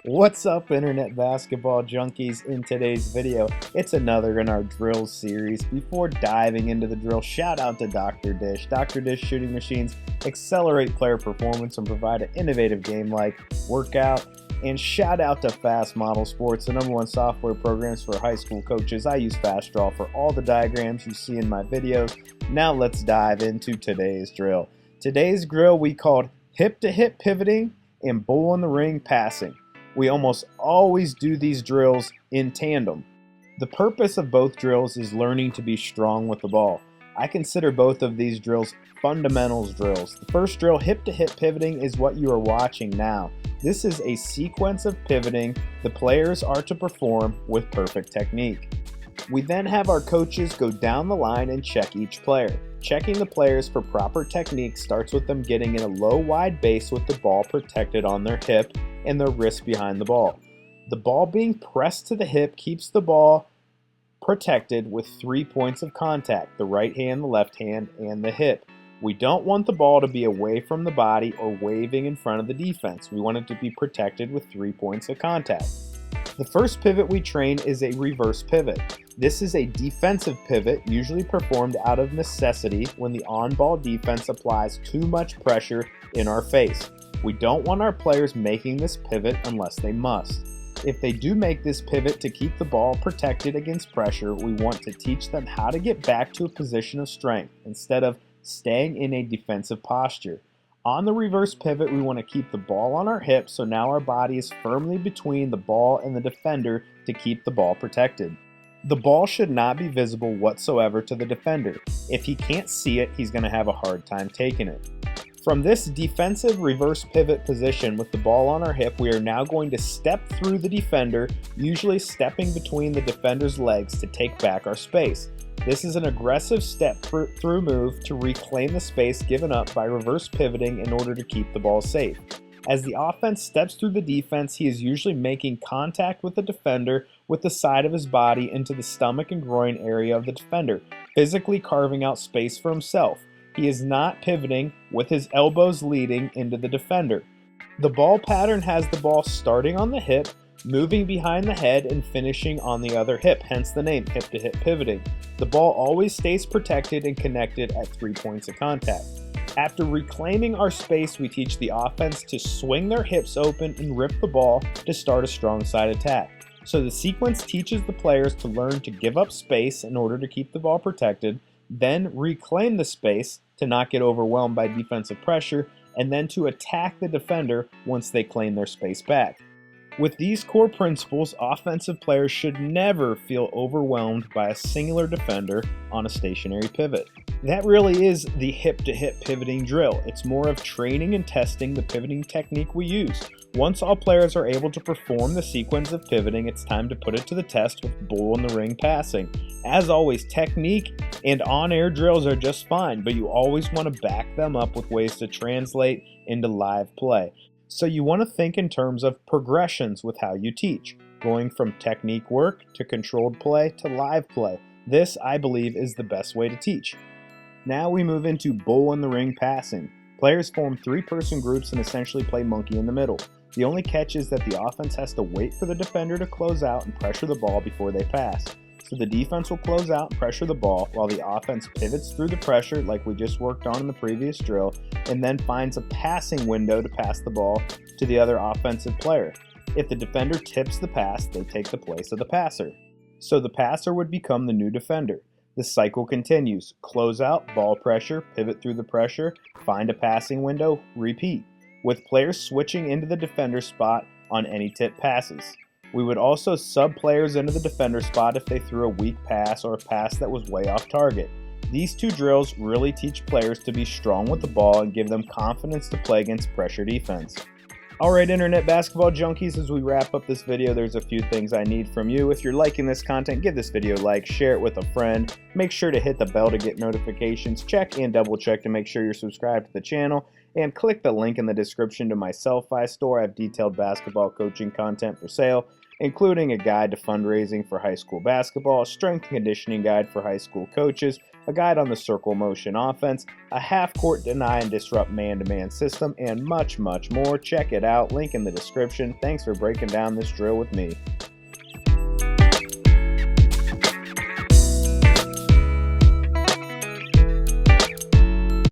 What's up, internet basketball junkies? In today's video, it's another in our drills series. Before diving into the drill, shout out to Dr. Dish. Dr. Dish shooting machines accelerate player performance and provide an innovative game-like workout. And shout out to Fast Model Sports, the #1 software programs for high school coaches. I use Fast Draw for all the diagrams you see in my videos. Now let's dive into today's drill. Today's drill we called hip-to-hip pivoting and bull in the ring passing. We almost always do these drills in tandem. The purpose of both drills is learning to be strong with the ball. I consider both of these drills fundamentals drills. The first drill, hip-to-hip pivoting, is what you are watching now. This is a sequence of pivoting the players are to perform with perfect technique. We then have our coaches go down the line and check each player. Checking the players for proper technique starts with them getting in a low, wide base with the ball protected on their hip and their wrist behind the ball. The ball being pressed to the hip keeps the ball protected with 3 points of contact: the right hand, the left hand, and the hip. We don't want the ball to be away from the body or waving in front of the defense. We want it to be protected with 3 points of contact. The first pivot we train is a reverse pivot. This is a defensive pivot, usually performed out of necessity when the on-ball defense applies too much pressure in our face. We don't want our players making this pivot unless they must. If they do make this pivot to keep the ball protected against pressure, we want to teach them how to get back to a position of strength instead of staying in a defensive posture. On the reverse pivot, we want to keep the ball on our hips, so now our body is firmly between the ball and the defender to keep the ball protected. The ball should not be visible whatsoever to the defender. If he can't see it, he's going to have a hard time taking it. From this defensive reverse pivot position with the ball on our hip, we are now going to step through the defender, usually stepping between the defender's legs to take back our space. This is an aggressive step through move to reclaim the space given up by reverse pivoting in order to keep the ball safe. As the offense steps through the defense, he is usually making contact with the defender with the side of his body into the stomach and groin area of the defender, physically carving out space for himself. He is not pivoting with his elbows leading into the defender. The ball pattern has the ball starting on the hip, moving behind the head, and finishing on the other hip, hence the name hip-to-hip pivoting. The ball always stays protected and connected at 3 points of contact. After reclaiming our space, we teach the offense to swing their hips open and rip the ball to start a strong side attack. So the sequence teaches the players to learn to give up space in order to keep the ball protected, then reclaim the space to not get overwhelmed by defensive pressure, and then to attack the defender once they claim their space back. With these core principles, offensive players should never feel overwhelmed by a singular defender on a stationary pivot. That really is the hip-to-hip pivoting drill. It's more of training and testing the pivoting technique we use. Once all players are able to perform the sequence of pivoting, it's time to put it to the test with bull in the ring passing. As always, technique and on-air drills are just fine, but you always want to back them up with ways to translate into live play. So you want to think in terms of progressions with how you teach, going from technique work to controlled play to live play. This, I believe, is the best way to teach. Now we move into bull in the ring passing. Players form 3-person groups and essentially play monkey in the middle. The only catch is that the offense has to wait for the defender to close out and pressure the ball before they pass. So the defense will close out and pressure the ball while the offense pivots through the pressure like we just worked on in the previous drill, and then finds a passing window to pass the ball to the other offensive player. If the defender tips the pass, they take the place of the passer. So the passer would become the new defender. The cycle continues. Close out, ball pressure, pivot through the pressure, find a passing window, repeat, with players switching into the defender spot on any tip passes. We would also sub players into the defender spot if they threw a weak pass or a pass that was way off target. These two drills really teach players to be strong with the ball and give them confidence to play against pressure defense. Alright, internet basketball junkies, as we wrap up this video, there's a few things I need from you. If you're liking this content, give this video a like, share it with a friend, make sure to hit the bell to get notifications, check and double check to make sure you're subscribed to the channel, and click the link in the description to my Sellfy store. I have detailed basketball coaching content for sale, including a guide to fundraising for high school basketball, a strength and conditioning guide for high school coaches, a guide on the circle motion offense, a half-court deny and disrupt man-to-man system, and much, much more. Check it out, link in the description. Thanks for breaking down this drill with me.